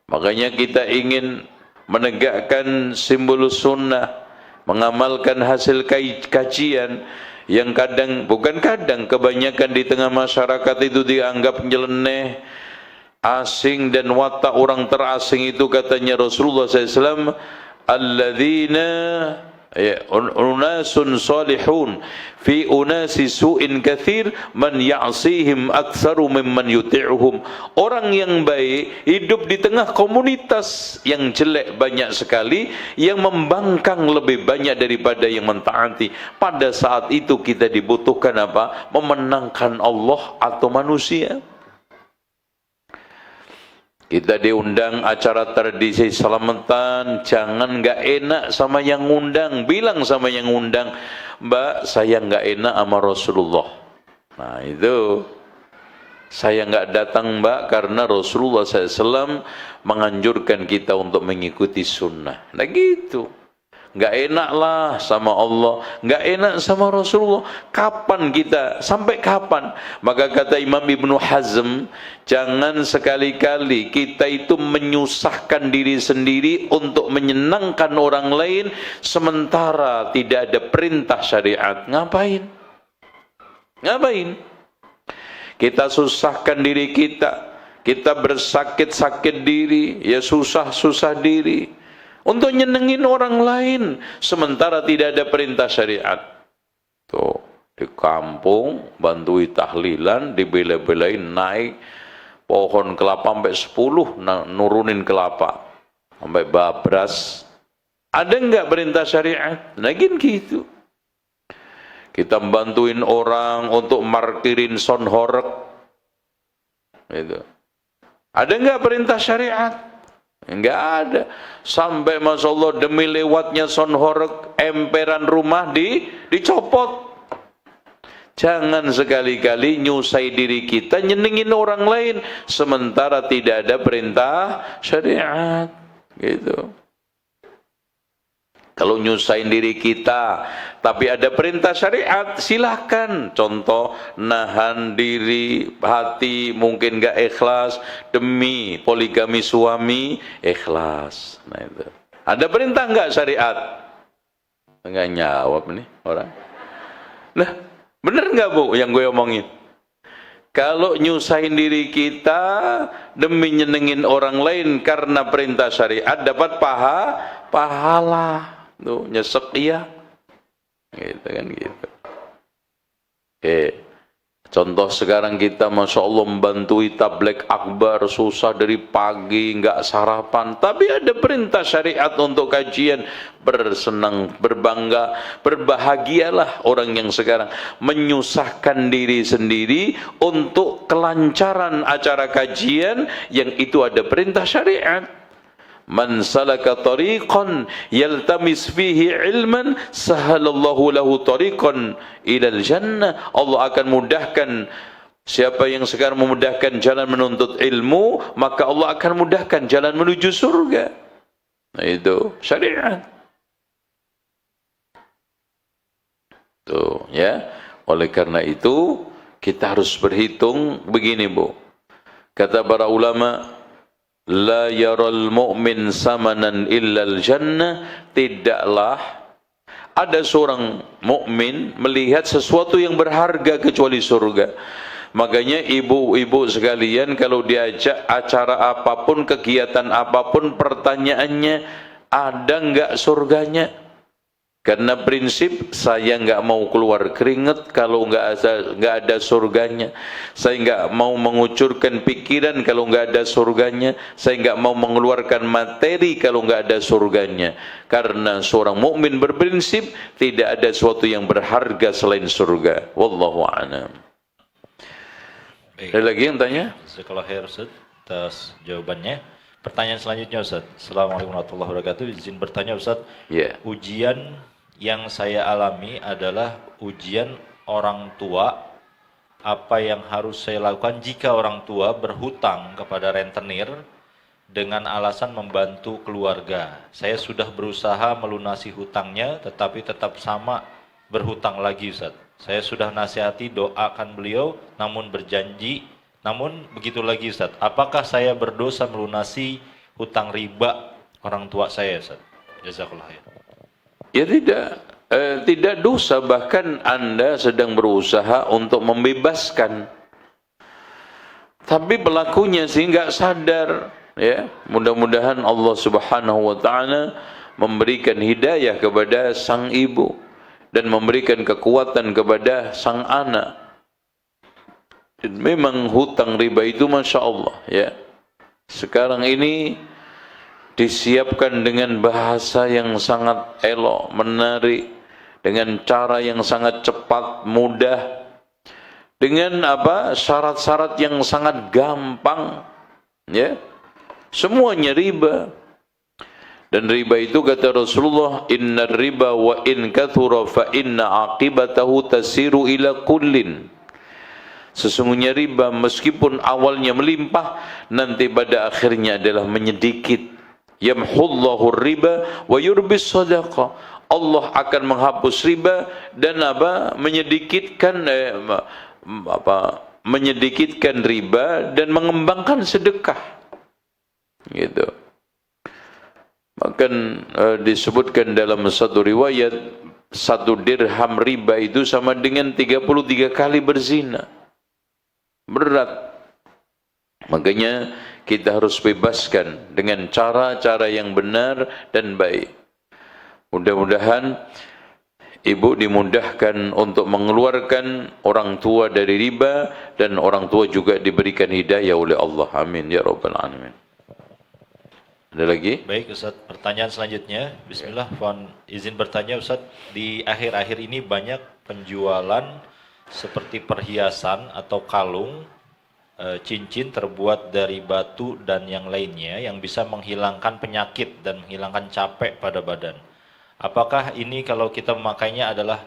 Makanya kita ingin menegakkan simbol sunnah, mengamalkan hasil kajian yang kadang, bukan kadang, kebanyakan di tengah masyarakat itu dianggap nyeleneh, asing, dan watak orang terasing itu katanya Rasulullah SAW, alladzina unasun salihun fi unasi su'in kathir man ya'sihim aktsaru mimman yuti'uhum. Orang yang baik hidup di tengah komunitas yang jelek banyak sekali, yang membangkang lebih banyak daripada yang mentaati. Pada saat itu kita dibutuhkan apa? Memenangkan Allah atau manusia. Kita diundang acara tradisi selamatan, jangan nggak enak sama yang ngundang, bilang sama yang ngundang, Mbak, saya nggak enak sama Rasulullah. Nah itu, saya nggak datang Mbak karena Rasulullah SAW menganjurkan kita untuk mengikuti sunnah. Nah gitu. Nggak enak lah sama Allah, nggak enak sama Rasulullah. Kapan kita, sampai kapan? Maka kata Imam Ibnu Hazm, jangan sekali-kali kita itu menyusahkan diri sendiri untuk menyenangkan orang lain sementara tidak ada perintah syariat. Ngapain? Ngapain? Kita susahkan diri kita bersakit-sakit diri, ya susah-susah diri untuk nyenengin orang lain sementara tidak ada perintah syariat. Tuh, di kampung bantui tahlilan, dibela-belain naik pohon kelapa sampai 10, nurunin kelapa sampai babras. Ada enggak perintah syariat? Nah gitu. Kita bantuin orang untuk markirin sonhorek. Gitu. Ada enggak perintah syariat? Enggak ada. Sampai Masya Allah demi lewatnya sonhorek, emperan rumah dicopot. Jangan sekali-kali nyusai diri kita nyenengin orang lain sementara tidak ada perintah syariat. Gitu. Kalau nyusahin diri kita tapi ada perintah syariat, silahkan. Contoh, nahan diri, hati mungkin gak ikhlas demi poligami suami, ikhlas. Nah itu. Ada perintah enggak syariat? Enggak jawab nih orang. Nah, bener enggak Bu yang gue omongin? Kalau nyusahin diri kita demi nyenengin orang lain karena perintah syariat dapat pahala. Tuh, nyesek iya. Gitu kan gitu. Contoh sekarang kita Masya Allah membantui tabligh akbar, susah dari pagi, nggak sarapan. Tapi ada perintah syariat untuk kajian. Bersenang, berbangga, berbahagialah orang yang sekarang menyusahkan diri sendiri untuk kelancaran acara kajian yang itu ada perintah syariat. Man salaka tariqan yaltamis fihi ilman sahalallahu lahu tariqan ilal jannah. Allah akan mudahkan siapa yang sekarang memudahkan jalan menuntut ilmu, maka Allah akan mudahkan jalan menuju surga. Nah, itu syariat. Tuh, ya. Oleh karena itu kita harus berhitung begini, Bu. Kata para ulama, la yaral mu'min samanan illal jannah. Tidaklah ada seorang mukmin melihat sesuatu yang berharga kecuali surga. Makanya ibu-ibu sekalian kalau diajak acara apapun, kegiatan apapun, pertanyaannya ada enggak surganya? Karena prinsip saya enggak mau keluar keringat kalau enggak ada surganya. Saya enggak mau mengucurkan pikiran kalau enggak ada surganya. Saya enggak mau mengeluarkan materi kalau enggak ada surganya. Karena seorang mukmin berprinsip tidak ada sesuatu yang berharga selain surga. Wallahu a'lam. Ada lagi yang tanya? Jazakallahu khair Ustaz atas jawabannya. Pertanyaan selanjutnya Ustaz. Assalamualaikum warahmatullahi wabarakatuh. Izin bertanya Ustaz. Ujian yang saya alami adalah ujian orang tua. Apa yang harus saya lakukan jika orang tua berhutang kepada rentenir dengan alasan membantu keluarga? Saya sudah berusaha melunasi hutangnya, tetapi tetap sama berhutang lagi Ustaz. Saya sudah nasihati, doakan beliau, namun begitu lagi Ustaz. Apakah saya berdosa melunasi hutang riba orang tua saya Ustaz? Jazakallahu khair. Ya tidak dosa, bahkan Anda sedang berusaha untuk membebaskan. Tapi pelakunya sih nggak sadar, ya. Mudah-mudahan Allah Subhanahu wa taala memberikan hidayah kepada sang ibu dan memberikan kekuatan kepada sang anak. Dan memang hutang riba itu Masya Allah, ya. Sekarang ini disiapkan dengan bahasa yang sangat elok, menarik, dengan cara yang sangat cepat, mudah, dengan syarat-syarat yang sangat gampang, ya. Semuanya riba. Dan riba itu kata Rasulullah, innar riba wa in kathura fa inna aqibatahu tasiru ila kullin. Sesungguhnya riba meskipun awalnya melimpah, nanti pada akhirnya adalah menyedikit. Yamhullahu riba wa yurbis sadaqah. Allah akan menghapus riba dan menyedikitkan riba dan mengembangkan sedekah. Gitu. Bahkan disebutkan dalam satu riwayat, 1 dirham riba itu sama dengan 33 kali berzina. Berat. Makanya kita harus bebaskan dengan cara-cara yang benar dan baik. Mudah-mudahan ibu dimudahkan untuk mengeluarkan orang tua dari riba dan orang tua juga diberikan hidayah oleh Allah. Amin ya rabbal alamin. Ada lagi? Baik Ustaz, pertanyaan selanjutnya. Bismillah, izin bertanya Ustaz. Di akhir-akhir ini banyak penjualan seperti perhiasan atau kalung, cincin terbuat dari batu dan yang lainnya yang bisa menghilangkan penyakit dan menghilangkan capek pada badan. Apakah ini kalau kita memakainya adalah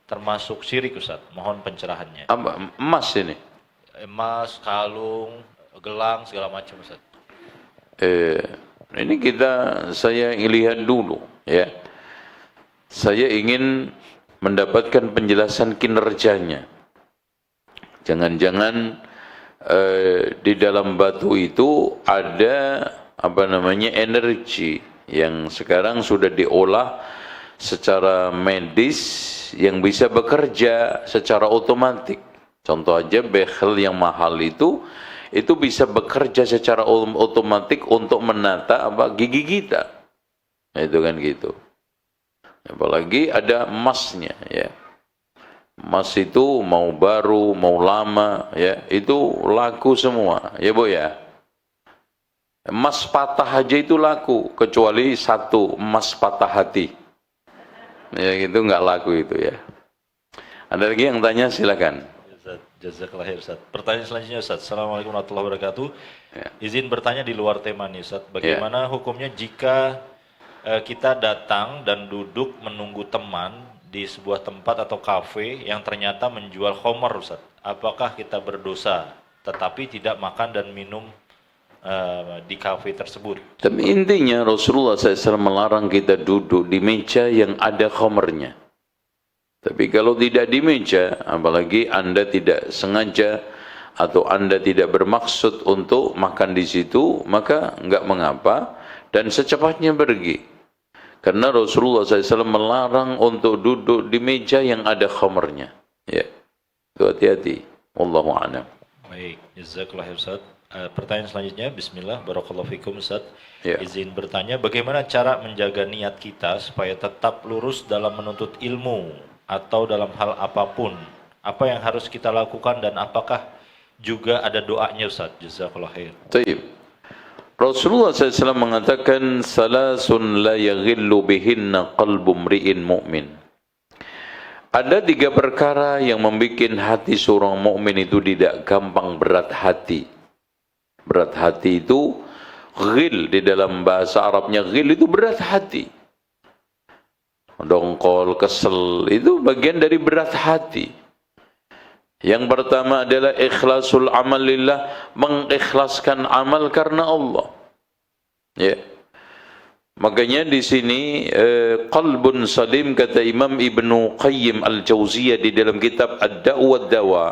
termasuk syirik Ustaz? Mohon pencerahannya. Emas ini? Emas, kalung, gelang, segala macam Ustaz. Ini saya lihat dulu, ya. Saya ingin mendapatkan penjelasan kinerjanya. Jangan-jangan di dalam batu itu ada energi yang sekarang sudah diolah secara medis yang bisa bekerja secara otomatis Contoh aja behel yang mahal itu bisa bekerja secara otomatis untuk menata gigi kita. Itu kan gitu. Apalagi ada emasnya ya. Emas itu mau baru, mau lama ya, itu laku semua. Ya Bu ya. Emas patah aja itu laku, kecuali satu emas patah hati. Ya itu nggak laku itu ya. Ada lagi yang tanya, silakan. Jazakallah khair Ustaz. Pertanyaan selanjutnya Ustaz. Assalamualaikum warahmatullahi wabarakatuh. Ya. Izin bertanya di luar tema nih Ustaz. Bagaimana hukumnya jika kita datang dan duduk menunggu teman di sebuah tempat atau kafe yang ternyata menjual khamar Ustaz? Apakah kita berdosa tetapi tidak makan dan minum di kafe tersebut? Tapi intinya Rasulullah SAW melarang kita duduk di meja yang ada khamarnya. Tapi kalau tidak di meja, apalagi Anda tidak sengaja atau Anda tidak bermaksud untuk makan di situ, maka enggak mengapa dan secepatnya pergi. Karena Rasulullah SAW melarang untuk duduk di meja yang ada khamarnya. Ya, itu hati-hati. Wallahu a'lam. Baik, jazakallah khair Ustaz. Pertanyaan selanjutnya, Bismillah, Barakallahu fikum Ustaz. Ya. Izin bertanya, bagaimana cara menjaga niat kita supaya tetap lurus dalam menuntut ilmu atau dalam hal apapun? Apa yang harus kita lakukan dan apakah juga ada doanya Ustaz? Jazakallah khair. Baik. Rasulullah SAW mengatakan, salasun la yaghillu bihinna qalbu mri'in mu'min. Ada 3 perkara yang membuat hati seorang mukmin itu tidak gampang berat hati. Berat hati itu ghil, di dalam bahasa Arabnya ghil itu berat hati. Dongkol, kesel, itu bagian dari berat hati. Yang pertama adalah ikhlasul amal lillah, mengikhlaskan amal karena Allah. Ya. Makanya di sini qalbun salim, kata Imam Ibnu Qayyim Al-Jauziyah di dalam kitab Ad-Da'wa Ad-Dawa,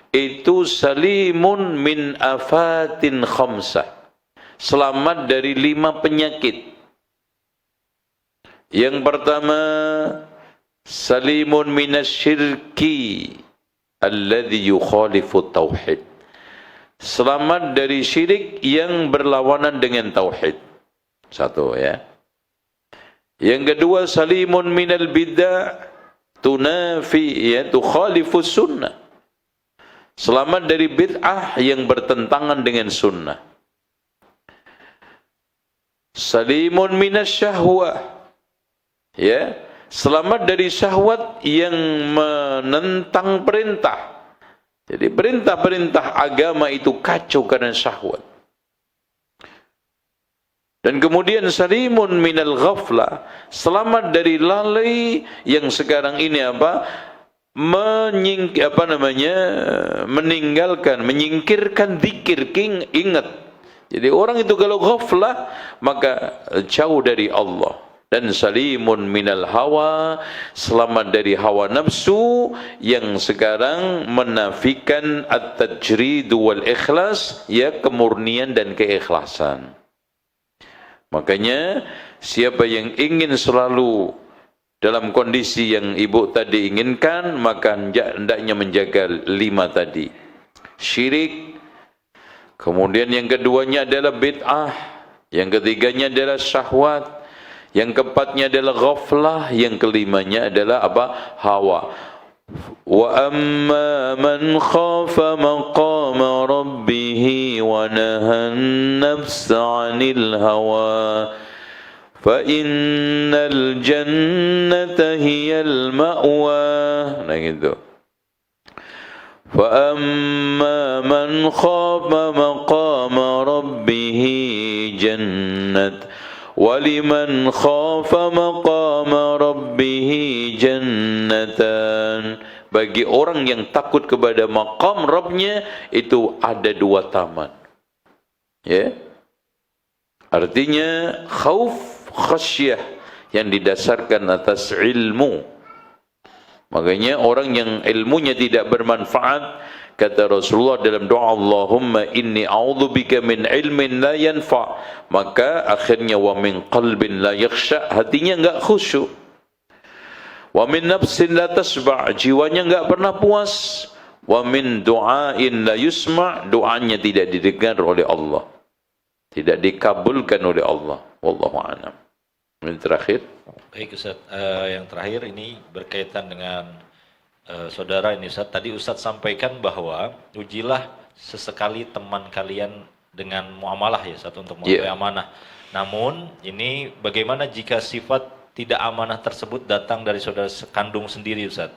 itu salimun min afatin khamsah, selamat dari 5 penyakit. Yang pertama, salimun minasyirki alladhi yukhalifu tauhid, selamat dari syirik yang berlawanan dengan tauhid. Satu ya. Yang kedua, salimun minal bid'ah tunafi ya tukhalifus sunnah, selamat dari bid'ah yang bertentangan dengan sunnah. Salimun minasyahwah, ya, selamat dari syahwat yang menentang perintah. Jadi perintah-perintah agama itu kacau karena syahwat. Dan kemudian salimun minal ghaflah, selamat dari lalai yang sekarang ini meninggalkan, menyingkirkan zikir, ingat. Jadi orang itu kalau ghaflah maka jauh dari Allah. Dan salimun minal hawa, selamat dari hawa nafsu yang sekarang menafikan at-tajrid wal ikhlas, ya, kemurnian dan keikhlasan. Makanya siapa yang ingin selalu dalam kondisi yang ibu tadi inginkan, maka hendaknya menjaga 5 tadi. Syirik, kemudian yang keduanya adalah bid'ah, yang ketiganya adalah syahwat, yang keempatnya adalah ghaflah, yang kelimanya adalah hawa. Wa amma man khafa maqama rabbih wa nahan nafsa 'anil hawa fa innal jannata hiyal ma'wa. Nah gitu. Fa amma man khafa maqama rabbih jannat wa liman khafa maqama rabbih jannatan. Bagi orang yang takut kepada maqam Rabbnya itu ada 2 taman. Ya. Artinya khauf, khasyah yang didasarkan atas ilmu. Makanya orang yang ilmunya tidak bermanfaat, kata Rasulullah dalam doa, Allahumma inni a'udzubika min ilmin la yanfa', maka akhirnya wa min qalbin la yakhsha, hatinya enggak khusyuk. Wa min nafsin la tasba', jiwanya enggak pernah puas. Wa min du'ain la yusma', doanya tidak didengar oleh Allah. Tidak dikabulkan oleh Allah. Wallahu a'lam. Yang terakhir. Baik Ustaz, yang terakhir ini berkaitan dengan saudara ini Ustaz. Tadi Ustaz sampaikan bahwa ujilah sesekali teman kalian dengan muamalah ya Ustaz untuk mengetahui amanah. Namun ini bagaimana jika sifat tidak amanah tersebut datang dari saudara kandung sendiri Ustaz?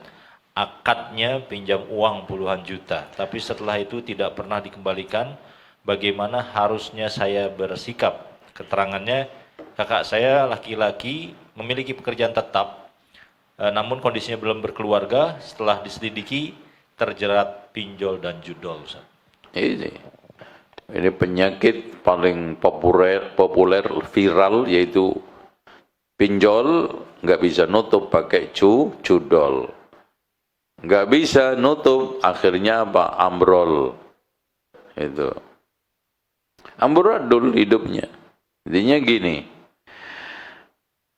Akadnya pinjam uang puluhan juta, tapi setelah itu tidak pernah dikembalikan. Bagaimana harusnya saya bersikap? Keterangannya, kakak saya laki-laki memiliki pekerjaan tetap, namun kondisinya belum berkeluarga. Setelah diselidiki terjerat pinjol dan judol Ustaz. Ini penyakit paling populer viral, yaitu pinjol. Nggak bisa nutup pakai judol, nggak bisa nutup, akhirnya apa? Ambrol. Itu amburadul hidupnya. Intinya gini,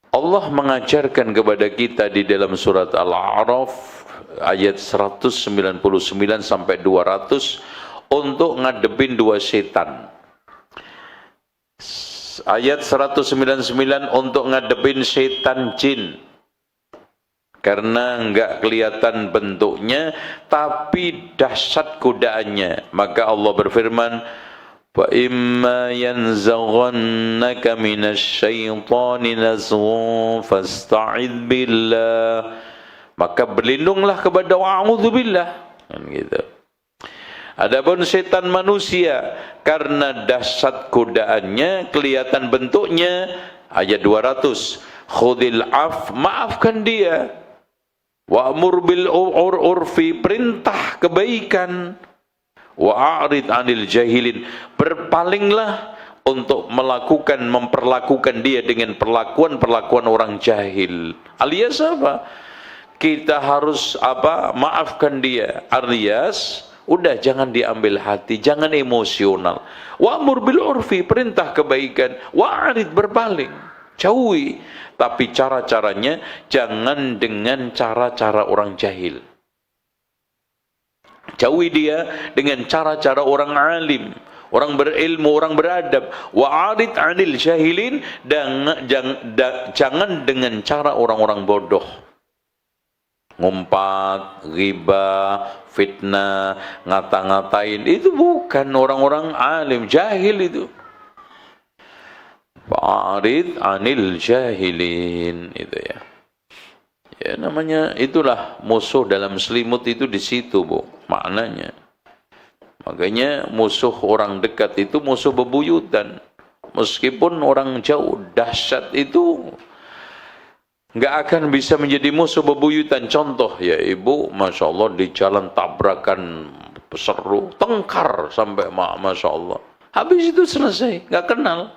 Allah mengajarkan kepada kita di dalam surat Al-A'raf ayat 199 sampai 200 untuk ngadepin dua setan. Ayat 199 untuk ngadepin setan jin, karena enggak kelihatan bentuknya tapi dahsyat godaannya. Maka Allah berfirman, "Fa imma yanzaghannaka minasyaitani nazghun fasta'idz billah." Maka berlindunglah kepada wa'udzubillah. Kan gitu. Adapun setan manusia, karena dahsyat godaannya, kelihatan bentuknya, ayat 200, khudil af, maafkan dia. Wa'mur bil urfi, perintah kebaikan. Wa'arid anil jahilin, berpalinglah untuk memperlakukan dia dengan perlakuan orang jahil. Alias apa? Kita harus maafkan dia. Alias udah jangan diambil hati, jangan emosional. Wa'mur bil urfi, perintah kebaikan. Wa'arid, berpaling, jauhi. Tapi cara-caranya jangan dengan cara-cara orang jahil. Jauhi dia dengan cara-cara orang alim, orang berilmu, orang beradab. Wa'arid 'anil jahilin, dan jangan dengan cara orang-orang bodoh. Ngumpat, ghibah, fitnah, ngata-ngatain, itu bukan orang-orang alim, jahil itu. Wa'arid 'anil jahilin, itu ya. Ya namanya, itulah musuh dalam selimut itu di situ, Bu, maknanya. Makanya musuh orang dekat itu musuh bebuyutan. Meskipun orang jauh, dahsyat itu nggak akan bisa menjadi musuh bebuyutan. Contoh ya Ibu, Masya Allah, di jalan tabrakan seru, tengkar sampai Masya Allah. Habis itu selesai, nggak kenal.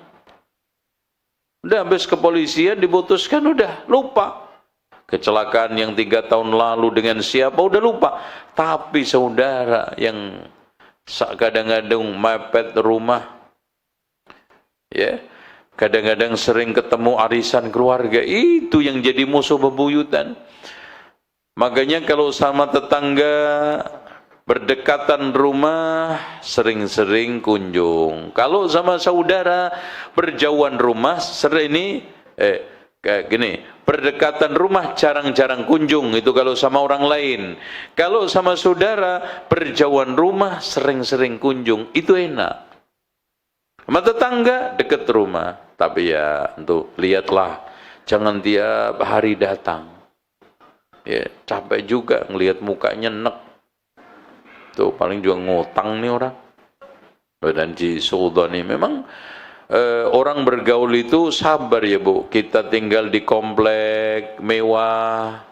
Udah habis kepolisian diputuskan, udah lupa. Kecelakaan yang 3 tahun lalu dengan siapa udah lupa. Tapi saudara yang kadang-kadang mepet rumah, ya, kadang-kadang sering ketemu arisan keluarga, itu yang jadi musuh bebuyutan. Makanya kalau sama tetangga berdekatan rumah, sering-sering kunjung. Kalau sama saudara berjauhan rumah, kayak gini, berdekatan rumah jarang-jarang kunjung, itu kalau sama orang lain. Kalau sama saudara berjauhan rumah sering-sering kunjung, itu enak. Sama tetangga dekat rumah, tapi ya untuk lihatlah, jangan tiap hari datang. Ya, capek juga ngelihat mukanya enek. Tuh paling juga ngutang nih orang. Dan di Sultan ini memang orang bergaul itu sabar ya Bu. Kita tinggal di komplek mewah,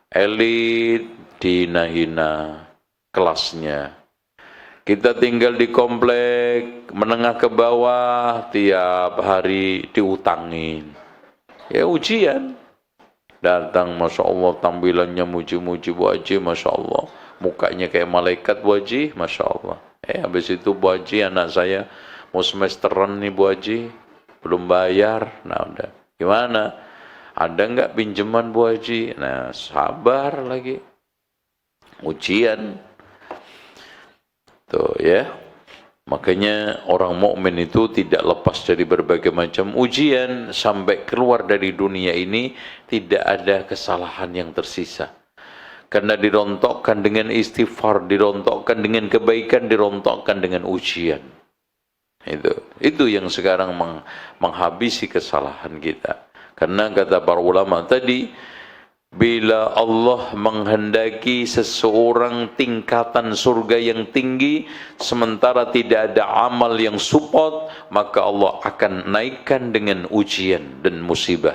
elit, dihina-hina kelasnya. Kita tinggal di komplek menengah ke bawah, tiap hari diutangin. Ya ujian. Datang, Masya Allah, tampilannya muji-muji Bu Haji, Masya Allah. Mukanya kayak malaikat Bu Haji, Masya Allah. Habis itu Bu Haji, anak saya mau semesteran nih Bu Haji, belum bayar. Nah udah, gimana? Ada nggak pinjaman Bu Haji? Nah sabar lagi, ujian. Itu ya. Makanya orang mukmin itu tidak lepas dari berbagai macam ujian sampai keluar dari dunia ini tidak ada kesalahan yang tersisa. Karena dirontokkan dengan istighfar, dirontokkan dengan kebaikan, dirontokkan dengan ujian. Itu yang sekarang menghabisi kesalahan kita. Karena kata para ulama tadi, bila Allah menghendaki seseorang tingkatan surga yang tinggi, sementara tidak ada amal yang support, maka Allah akan naikkan dengan ujian dan musibah.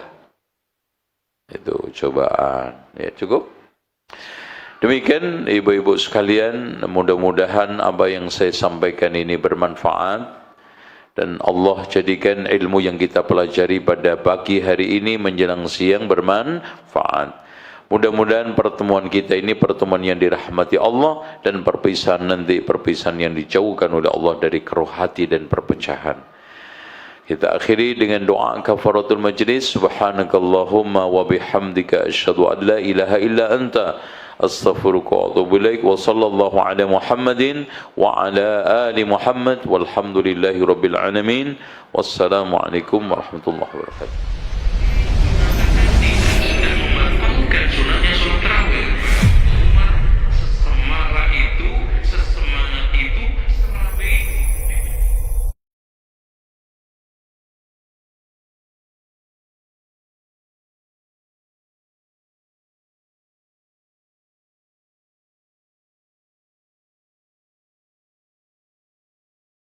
Itu cobaan. Ya, cukup. Demikian ibu-ibu sekalian, mudah-mudahan apa yang saya sampaikan ini bermanfaat. Dan Allah jadikan ilmu yang kita pelajari pada pagi hari ini menjelang siang bermanfaat. Mudah-mudahan pertemuan kita ini pertemuan yang dirahmati Allah, dan perpisahan nanti perpisahan yang dijauhkan oleh Allah dari keruh hati dan perpecahan. Kita akhiri dengan doa kafaratul majlis. Subhanakallahumma wa bihamdika asyhadu an la ilaha illa anta astaghfiruka wa atubu ilaik. Wa sallallahu ala Muhammadin wa ala ali Muhammad walhamdulillahi rabbil alamin. Wassalamu alaikum warahmatullahi wabarakatuh.